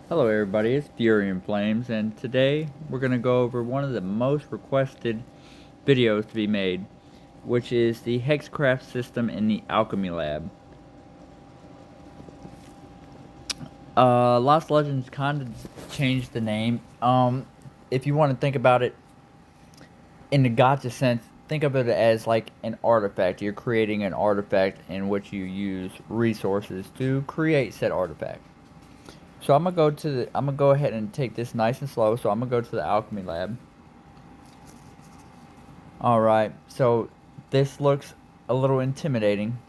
Hello everybody, it's Fury and Flames, and today we're going to go over one of the most requested videos to be made, which is the Hexcraft system in the Alchemy Lab. Lost Legends kind of changed the name. If you want to think about it in the gotcha sense, think of it as like an artifact. You're creating an artifact in which you use resources to create said artifact. So I'm gonna go ahead and take this nice and slow. So I'm gonna go to the Alchemy Lab. Alright, so this looks a little intimidating.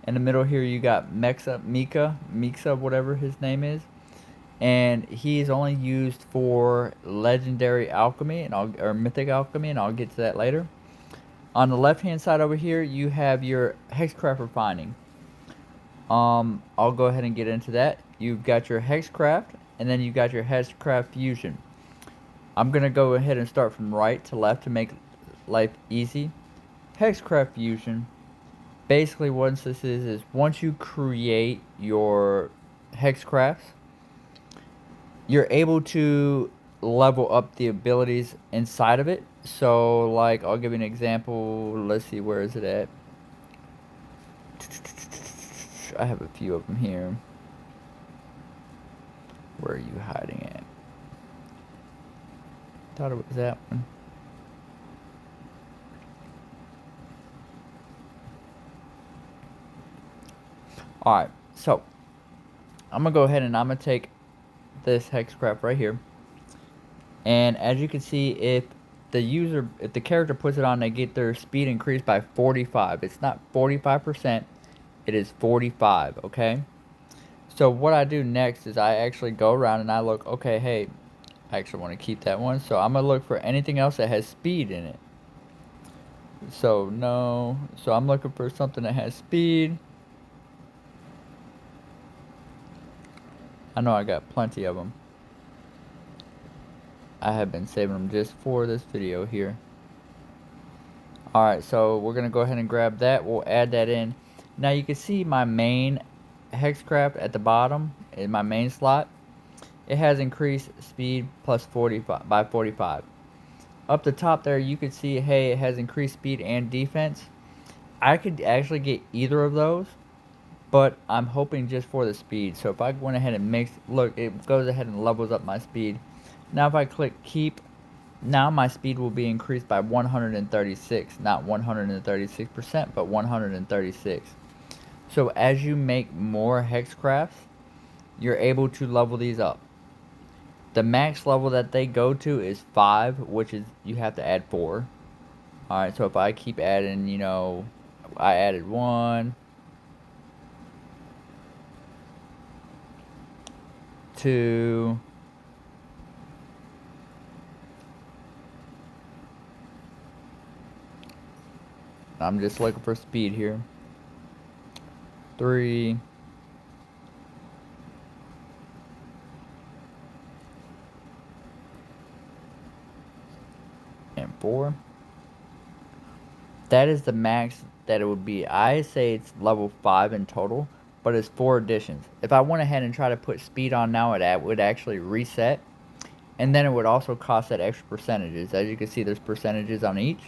In the middle here you got Mixa, whatever his name is. And he is only used for legendary alchemy or mythic alchemy, and I'll get to that later. On the left hand side over here you have your hexcraft refining. I'll go ahead and get into that. You've got your hexcraft, and then you've got your hexcraft fusion. I'm gonna go ahead and start from right to left to make life easy. Hexcraft fusion. Basically, what this is once you create your hexcrafts, you're able to level up the abilities inside of it. So, like, I'll give you an example. Let's see, where is it at? I have a few of them here. Where are you hiding at? Thought it was that one. Alright, so I'm gonna go ahead and I'm gonna take this hexcraft right here, and as you can see, if the character puts it on, they get their speed increased by 45. It's not 45%, it is 45. Okay, so what I do next is I actually go around and I look. Okay, hey, I actually want to keep that one, so I'm gonna look for anything else that has speed in it. So no, so I'm looking for something that has speed. I know I got plenty of them. I have been saving them just for this video here. Alright, so we're going to go ahead and grab that. We'll add that in. Now you can see my main hexcraft at the bottom in my main slot. It has increased speed plus 45 by 45. Up the top there you can see, hey, it has increased speed and defense. I could actually get either of those, but I'm hoping just for the speed. So if I went ahead and mix, look, it goes ahead and levels up my speed. Now if I click keep, now my speed will be increased by 136, not 136%, but 136. So as you make more hexcrafts, you're able to level these up. The max level that they go to is 5, which is, you have to add 4. Alright, so if I keep adding, I added 1, 2, I'm just looking for speed here, 3, and 4. That is the max that it would be. I say it's level 5 in total, but it's 4 additions. If I went ahead and try to put speed on now, it would actually reset, and then it would also cost that extra percentages. As you can see, there's percentages on each.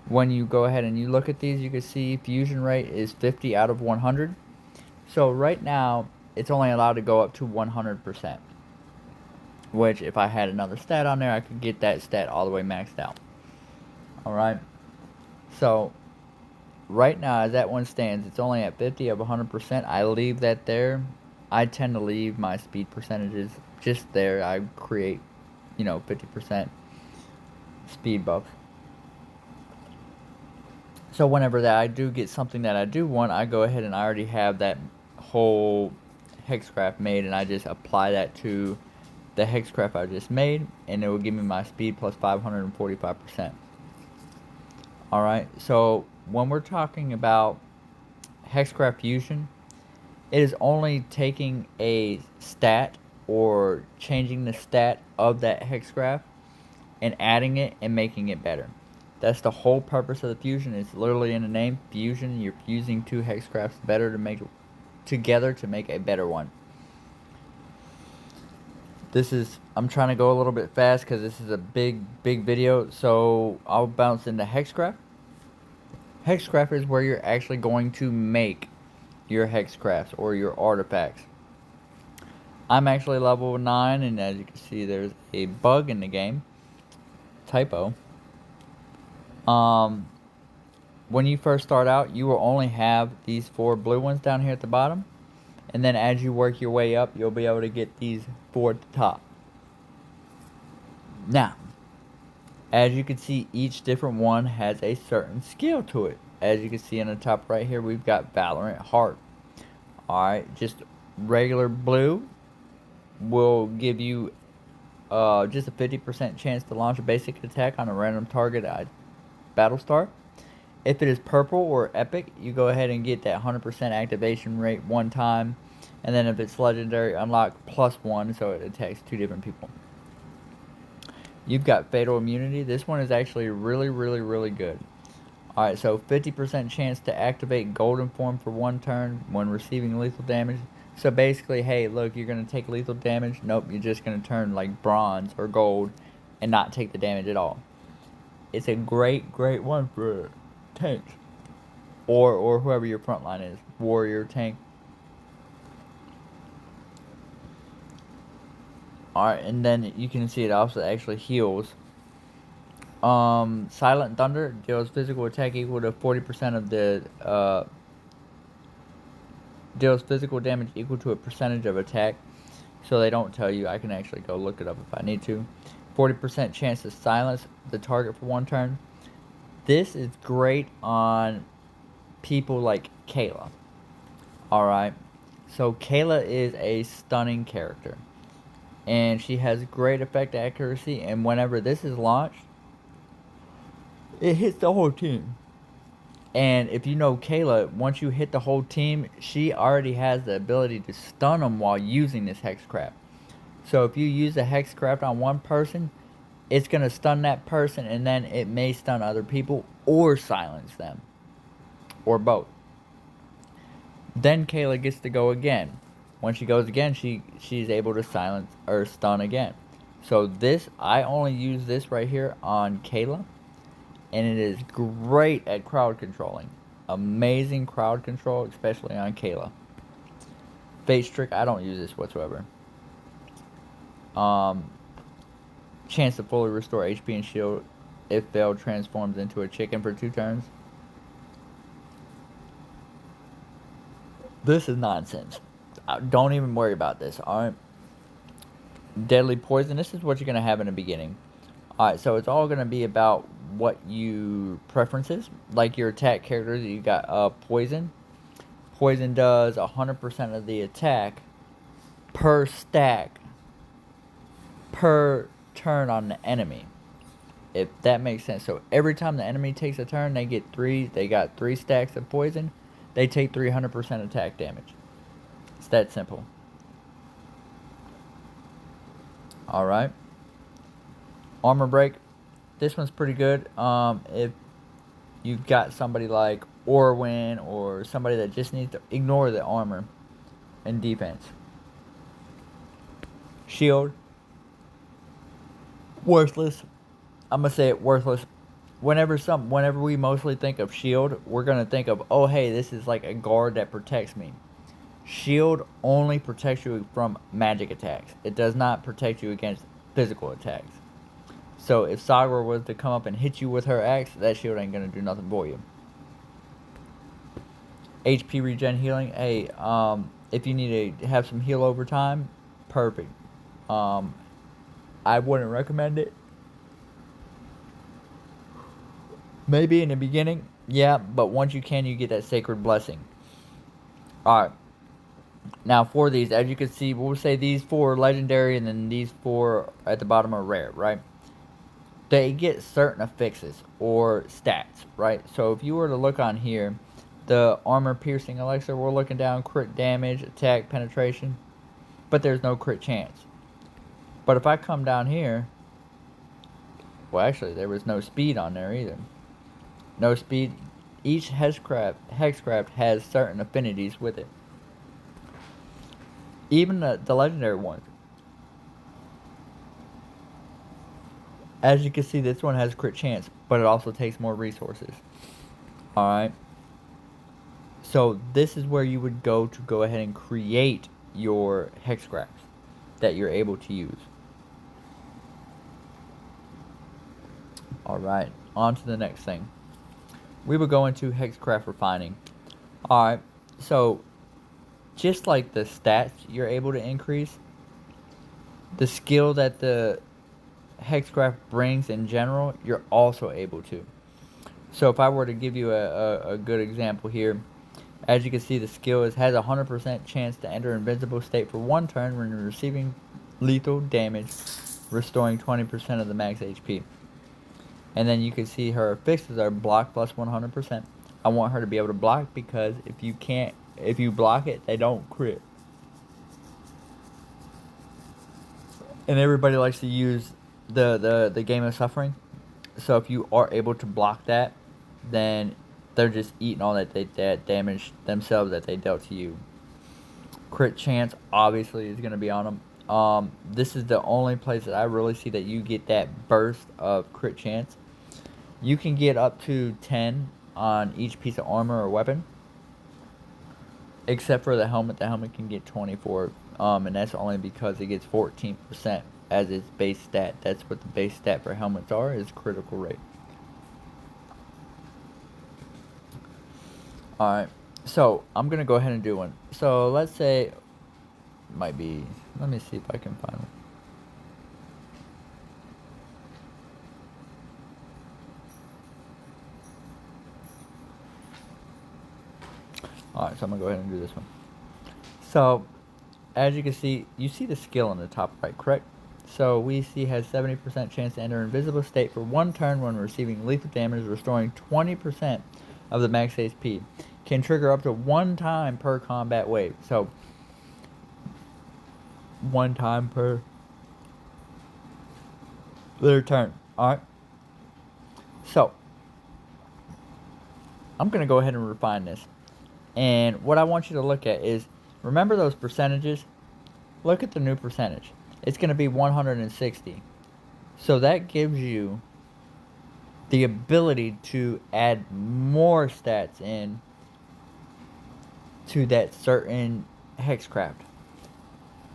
When you go ahead and you look at these, you can see fusion rate is 50 out of 100. So right now, it's only allowed to go up to 100%. Which, if I had another stat on there, I could get that stat all the way maxed out. Alright. So, right now, as that one stands, it's only at 50 of 100%. I leave that there. I tend to leave my speed percentages just there. I create, 50% speed buff. So whenever that I do get something that I do want, I go ahead and I already have that whole hexcraft made, and I just apply that to the hexcraft I just made, and it will give me my speed plus 545%. Alright, so when we're talking about hexcraft fusion, it is only taking a stat or changing the stat of that hexcraft and adding it and making it better. That's the whole purpose of the fusion. It's literally in the name, fusion. You're fusing 2 hexcrafts together to make a better one. I'm trying to go a little bit fast because this is a big video. So I'll bounce into Hexcraft. Hexcraft is where you're actually going to make your Hexcrafts or your artifacts. I'm actually level 9, and as you can see, there's a bug in the game. Typo. When you first start out, you will only have these 4 blue ones down here at the bottom. And then as you work your way up, you'll be able to get these 4 at the top. Now, as you can see, each different one has a certain skill to it. As you can see on the top right here, we've got Valorant Heart. Alright, just regular blue will give you just a 50% chance to launch a basic attack on a random target at battle start. If it is purple or epic, you go ahead and get that 100% activation rate one time. And then if it's legendary, unlock +1, so it attacks 2 different people. You've got Fatal Immunity. This one is actually really good. Alright, so 50% chance to activate Golden Form for 1 turn when receiving lethal damage. So basically, hey, look, you're going to take lethal damage. Nope, you're just going to turn like bronze or gold and not take the damage at all. It's a great one for tanks. Or whoever your front line is. Warrior, tank. Alright, and then you can see it also actually heals. Silent Thunder deals physical attack equal to 40% of the, deals physical damage equal to a percentage of attack. So they don't tell you. I can actually go look it up if I need to. 40% chance to silence the target for 1 turn. This is great on people like Kayla. Alright. So Kayla is a stunning character. And she has great effect accuracy. And whenever this is launched, it hits the whole team. And if you know Kayla, once you hit the whole team, she already has the ability to stun them while using this Hexcraft. So if you use a Hexcraft on one person, it's going to stun that person, and then it may stun other people or silence them. Or both. Then Kayla gets to go again. When she goes again, she's able to silence or stun again. So this, I only use this right here on Kayla. And it is great at crowd controlling. Amazing crowd control, especially on Kayla. Fate Trick, I don't use this whatsoever. Chance to fully restore HP and shield if failed transforms into a chicken for 2 turns. This is nonsense. Don't even worry about this, alright? Deadly Poison, this is what you're going to have in the beginning. Alright, so it's all going to be about what you preferences. Like your attack characters, you got Poison. Poison does 100% of the attack per stack per turn on the enemy. If that makes sense. So every time the enemy takes a turn, they got 3 stacks of poison. They take 300% attack damage. It's that simple. Alright. Armor Break. This one's pretty good. If you've got somebody like Orwin or somebody that just needs to ignore the armor and defense. Shield. Worthless. I'm gonna say it, worthless. Whenever we mostly think of shield, we're gonna think of, oh hey, this is like a guard that protects me. Shield only protects you from magic attacks. It does not protect you against physical attacks. So if Sagra was to come up and hit you with her axe, that shield ain't gonna do nothing for you. HP regen healing. Hey, if you need to have some heal over time, perfect. I wouldn't recommend it. Maybe in the beginning, yeah, but once you can, you get that sacred blessing. Alright. Now for these, as you can see, we'll say these 4 are legendary and then these 4 at the bottom are rare, right? They get certain affixes or stats, right? So if you were to look on here, the armor piercing elixir, we're looking down crit damage, attack, penetration, but there's no crit chance. But if I come down here, well actually there was no speed on there either. No speed. Each hexcraft has certain affinities with it. Even the legendary ones. As you can see, this one has crit chance, but it also takes more resources. Alright. So this is where you would go to go ahead and create your hex scraps that you're able to use. Alright, on to the next thing. We will go into hexcraft refining. Alright, so just like the stats you're able to increase, the skill that the hexcraft brings in general, you're also able to. So if I were to give you a good example here, as you can see, the skill has a 100% chance to enter invincible state for 1 turn when receiving lethal damage, restoring 20% of the max HP. And then you can see her fixes are block plus 100%. I want her to be able to block because if you block it, they don't crit. And everybody likes to use the game of suffering. So if you are able to block that, then they're just eating all that damage themselves that they dealt to you. Crit chance obviously is going to be on them. This is the only place that I really see that you get that burst of crit chance. You can get up to 10 on each piece of armor or weapon, except for the helmet. The helmet can get 24, and that's only because it gets 14% as its base stat. That's what the base stat for helmets are, is critical rate. Alright, so I'm going to go ahead and do one. So let's say, might be, let me see if I can find one. Alright, so I'm going to go ahead and do this one. So, as you can see, you see the skill on the top right, correct? So we see has 70% chance to enter invisible state for 1 turn when receiving lethal damage, restoring 20% of the max HP. Can trigger up to 1 time per combat wave. So 1 time per their turn. Alright. So I'm gonna go ahead and refine this. And what I want you to look at is, remember those percentages? Look at the new percentage. It's going to be 160. So that gives you the ability to add more stats in to that certain hexcraft.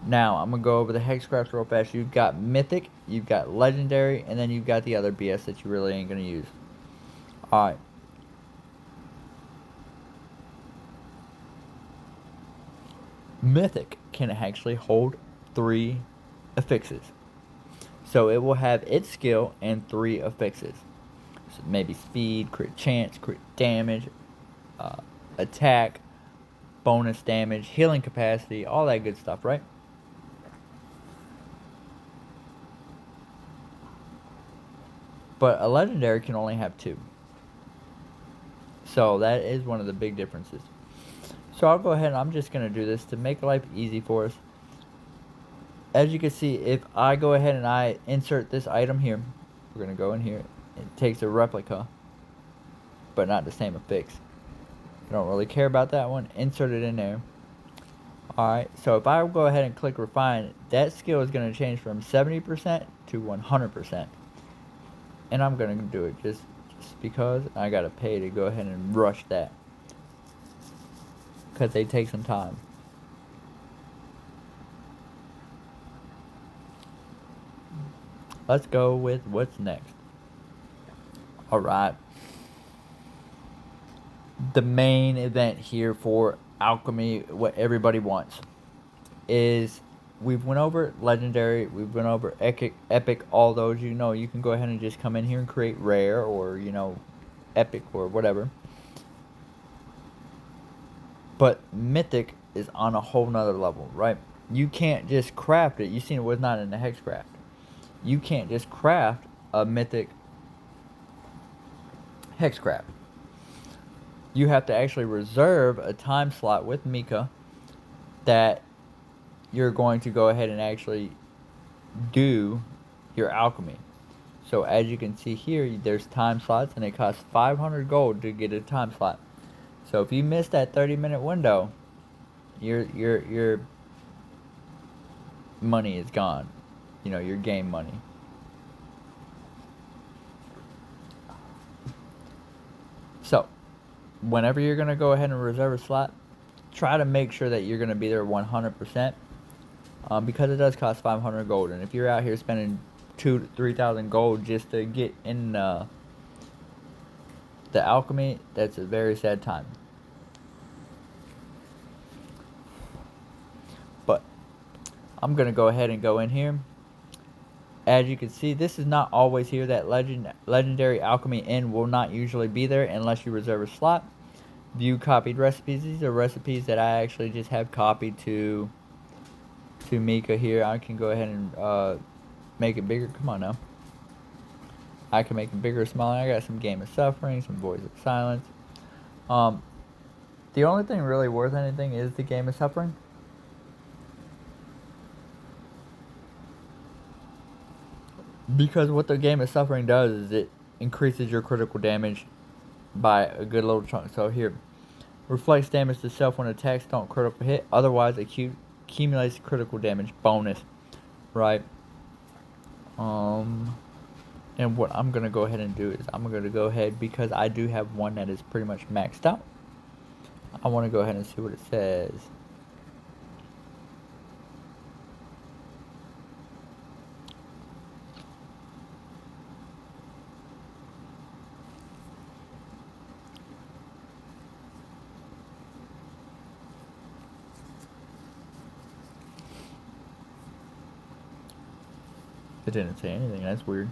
Now, I'm going to go over the hexcrafts real fast. You've got mythic, you've got legendary, and then you've got the other BS that you really ain't going to use. Alright. Mythic can actually hold 3 affixes. So it will have its skill and 3 affixes. So maybe speed, crit chance, crit damage, attack, bonus damage, healing capacity, all that good stuff, right? But a legendary can only have 2. So that is one of the big differences. So I'll go ahead and I'm just going to do this to make life easy for us. As you can see, if I go ahead and I insert this item here, we're going to go in here. It takes a replica, but not the same affix. I don't really care about that one. Insert it in there. Alright, so if I go ahead and click refine, that skill is going to change from 70% to 100%. And I'm going to do it just because I got to pay to go ahead and rush that. Because they take some time. Let's go with what's next. Alright. The main event here for Alchemy, what everybody wants, is we've went over legendary, we've went over epic, all those, you know, you can go ahead and just come in here and create rare or, you know, epic or whatever. But mythic is on a whole nother level, right? You can't just craft it. You've seen it was not in the hexcraft. You can't just craft a mythic hexcraft. You have to actually reserve a time slot with Mika that you're going to go ahead and actually do your alchemy. So as you can see here, there's time slots and it costs 500 gold to get a time slot. So if you miss that 30-minute window, your money is gone. You know, your game money. whenever you're going to go ahead and reserve a slot, try to make sure that you're going to be there 100%, because it does cost 500 gold, and if you're out here spending 2,000 to 3,000 gold just to get in the alchemy, that's a very sad time. But I'm going to go ahead and go in here. As you can see, this is not always here. That legendary alchemy inn will not usually be there unless you reserve a slot. View copied recipes. These are recipes that I actually just have copied to Mika here. I can go ahead and make it bigger. Come on now. I can make it bigger or smaller. I got some Game of Suffering, some Voice of Silence. The only thing really worth anything is the Game of Suffering. Because what the Game of Suffering does is it increases your critical damage by a good little chunk. So here, reflects damage to self when attacks don't critical hit. Otherwise, accumulates critical damage bonus, right? And what I'm gonna go ahead and do is I'm gonna go ahead, because I do have one that is pretty much maxed out. I want to go ahead and see what it says. It didn't say anything. That's weird.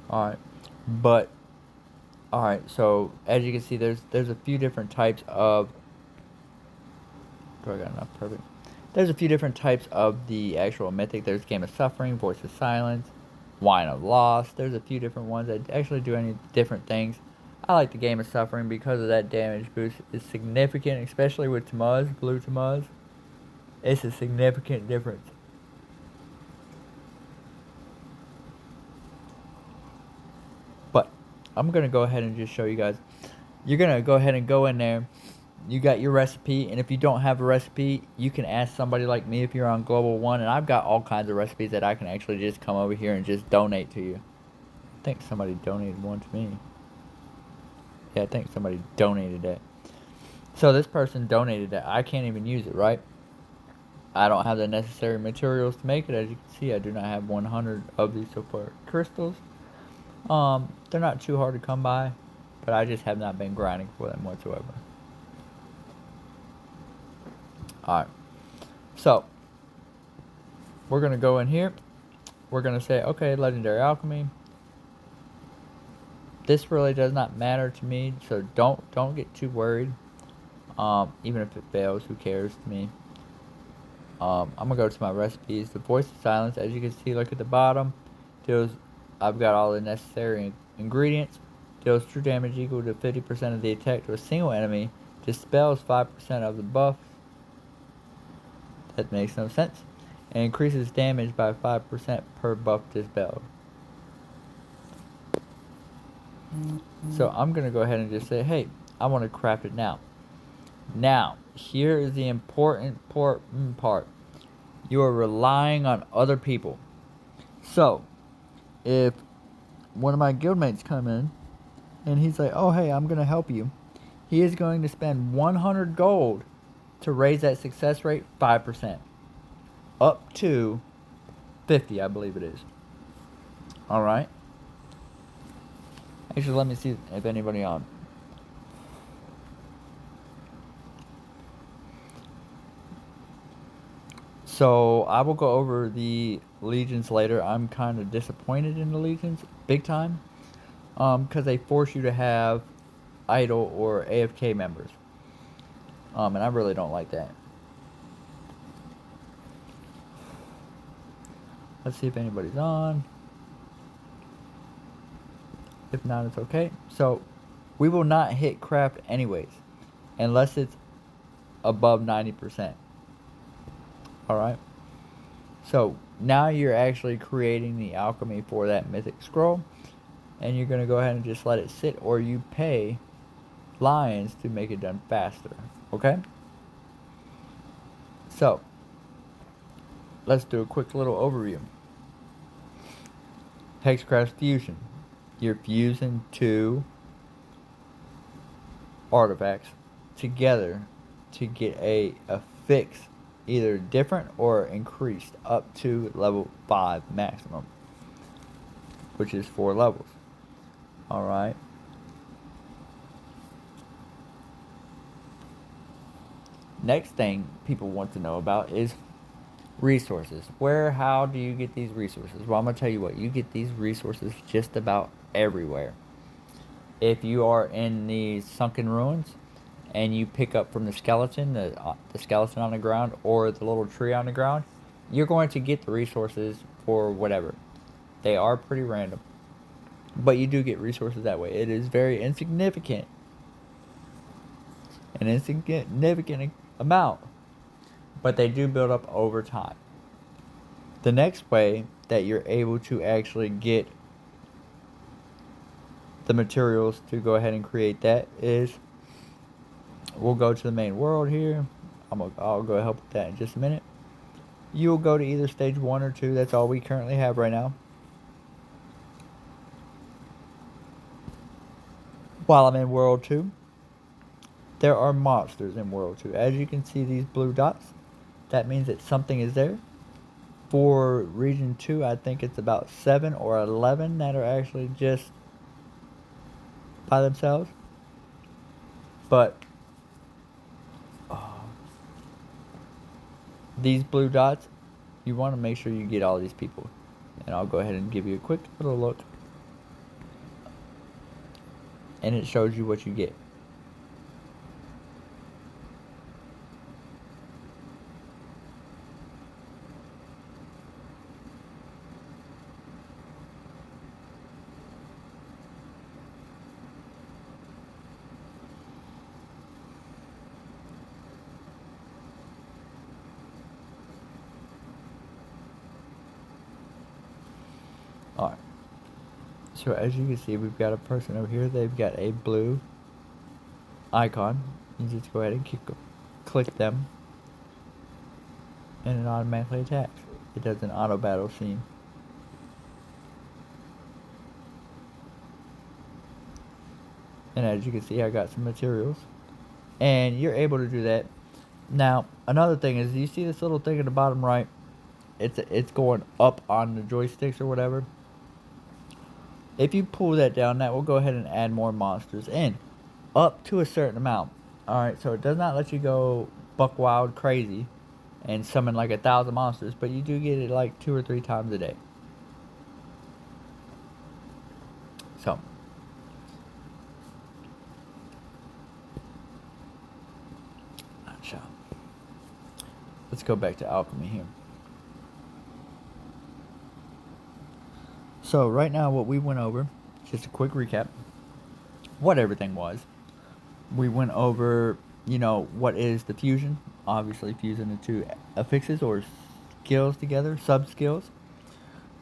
Alright. But, alright, so as you can see, there's a few different types of... Do I got enough? Perfect. There's a few different types of the actual mythic. There's Game of Suffering, Voice of Silence, Wine of Loss. There's a few different ones that actually do any different things. I like the Game of Suffering because of that damage boost. It's significant, especially with Tamuz, blue Tamuz. It's a significant difference. But I'm going to go ahead and just show you guys. You're going to go ahead and go in there. You got your recipe, and if you don't have a recipe, you can ask somebody like me if you're on Global 1, and I've got all kinds of recipes that I can actually just come over here and just donate to you. I think somebody donated one to me. Yeah, I think somebody donated that. So this person donated that. I can't even use it, right? I don't have the necessary materials to make it. As you can see, I do not have 100 of these so far crystals. They're not too hard to come by, but I just have not been grinding for them whatsoever. Alright, so we're going to go in here. We're going to say, okay, Legendary Alchemy. This really does not matter to me, so don't get too worried. Even if it fails, who cares to me. I'm going to go to my recipes. The Voice of Silence, as you can see, look at the bottom. I've got all the necessary ingredients. Deals true damage equal to 50% of the attack to a single enemy. Dispels 5% of the buff. That makes no sense. And increases damage by 5% per buff dispelled. So I'm going to go ahead and just say, hey, I want to craft it now. Now, here is the important part. You are relying on other people. So, if one of my guildmates come in, and he's like, oh, hey, I'm going to help you. He is going to spend 100 gold to raise that success rate 5%. Up to 50, I believe it is. Alright. Actually, let me see if anybody on. So, I will go over the legions later. I'm kind of disappointed in the legions, big time. Because they force you to have idle or AFK members. And I really don't like that. Let's see if anybody's on. If not, it's okay. So, we will not hit craft anyways. Unless it's above 90%. Alright. So, now you're actually creating the alchemy for that mythic scroll. And you're going to go ahead and just let it sit. Or you pay lions to make it done faster. Okay? So, let's do a quick little overview. Hexcraft Fusion. you're fusing two artifacts together to get a fix, either different or increased up to level 5 maximum, which is 4 levels. Alright. Next thing people want to know about is resources. How do you get these resources? Well, I'm going to tell you what, you get these resources just about everywhere. If you are in the sunken ruins and you pick up from the skeleton, the skeleton on the ground, or the little tree on the ground, you're going to get the resources for whatever. They are pretty random, but you do get resources that way. It is very insignificant, an insignificant amount, but they do build up over time. The next way that you're able to actually get the materials to go ahead and create that is, we'll go to the main world here. I'll go help with that in just a minute. You'll go to either stage 1 or 2. That's all we currently have right now. While I'm in world 2, there are monsters in world 2. As you can see, these blue dots, that means that something is there. For region 2, I think it's about 7 or 11 that are actually just by themselves. But these blue dots, you want to make sure you get all these people. And I'll go ahead and give you a quick little look. And it shows you what you get. Alright. So as you can see, we've got a person over here. They've got a blue icon. You just go ahead and click them, and it automatically attacks. It does an auto battle scene. And as you can see, I got some materials, and you're able to do that. Now, another thing is, you see this little thing at the bottom right? It's going up on the joysticks or whatever. If you pull that down, that will go ahead and add more monsters in, up to a certain amount. Alright, so it does not let you go buck wild crazy and summon like 1,000 monsters, but you do get it like 2 or 3 times a day. So, let's go back to Alchemy here. So right now what we went over, just a quick recap, what everything was. We went over, what is the fusion. Obviously fusing the two affixes or skills together, sub-skills.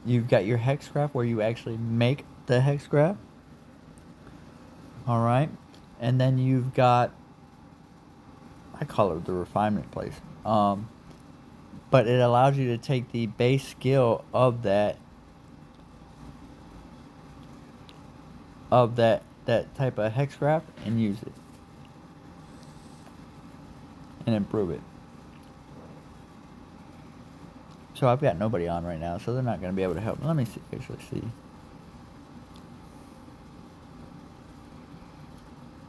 You've got your hexcraft where you actually make the hexcraft. Alright. And then you've got, I call it the refinement place. But it allows you to take the base skill of that type of hexcraft and use it and improve it. So I've got nobody on right now, so they're not going to be able to help me. Let me actually see.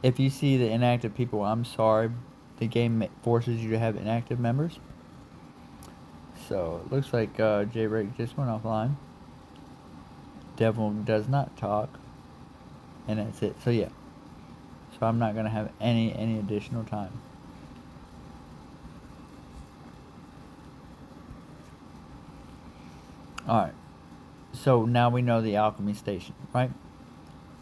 If you see the inactive people, I'm sorry. The game forces you to have inactive members. So it looks like J-Rake just went offline. Devil does not talk. And that's it. So yeah. So I'm not going to have any additional time. Alright. So now we know the alchemy station, right?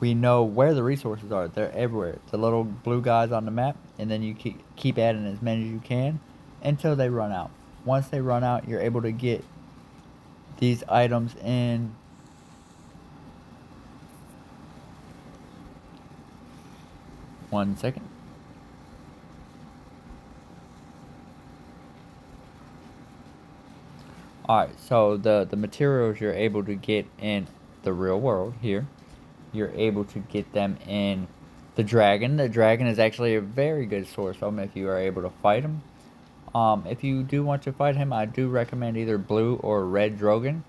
We know where the resources are. They're everywhere. The little blue guys on the map. And then you keep adding as many as you can until they run out. Once they run out, you're able to get these items in one second. Alright, so the materials you're able to get in the real world here. you're able to get them in the dragon. The dragon is actually a very good source of them if you are able to fight him. If you do want to fight him, I do recommend either blue or red Drogon.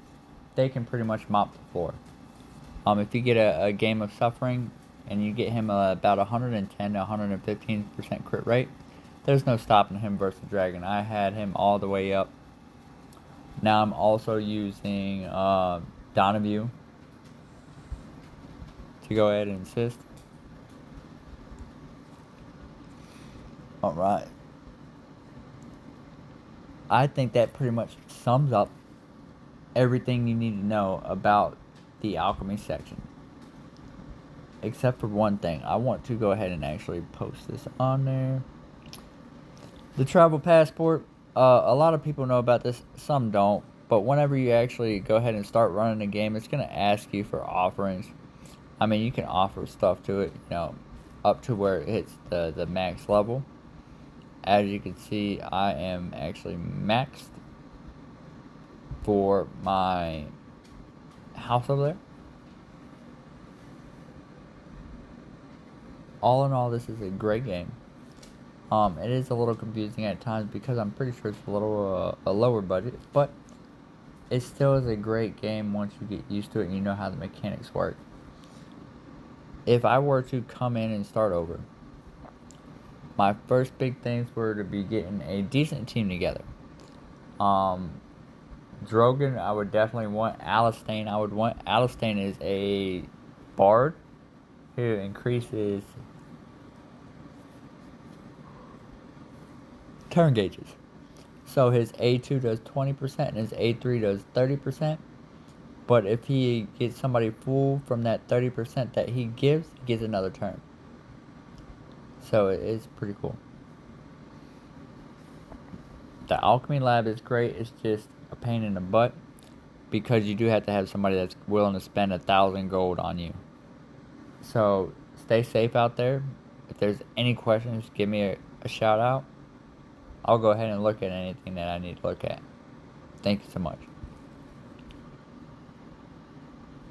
They can pretty much mop the floor. If you get a game of suffering and you get him about 110 to 115% crit rate, there's no stopping him versus dragon. I had him all the way up. Now I'm also using Donaview to go ahead and assist. Alright. I think that pretty much sums up everything you need to know about the alchemy section. Except for one thing. I want to go ahead and actually post this on there. The travel passport. A lot of people know about this. Some don't. But whenever you actually go ahead and start running the game, it's going to ask you for offerings. I mean, you can offer stuff to it, up to where it hits the max level. As you can see, I am actually maxed for my house over there. All in all, this is a great game. It is a little confusing at times because I'm pretty sure it's a little a lower budget, but it still is a great game once you get used to it and you know how the mechanics work. If I were to come in and start over, my first big things were to be getting a decent team together. Drogon, I would definitely want. Alistane, I would want. Alistane is a bard who increases turn gauges. So his A2 does 20% and his A3 does 30%. But if he gets somebody full from that 30% that he gets another turn. So it is pretty cool. The alchemy lab is great. It's just a pain in the butt because you do have to have somebody that's willing to spend 1,000 gold on you. So stay safe out there. If there's any questions, give me a shout out. I'll go ahead and look at anything that I need to look at. Thank you so much.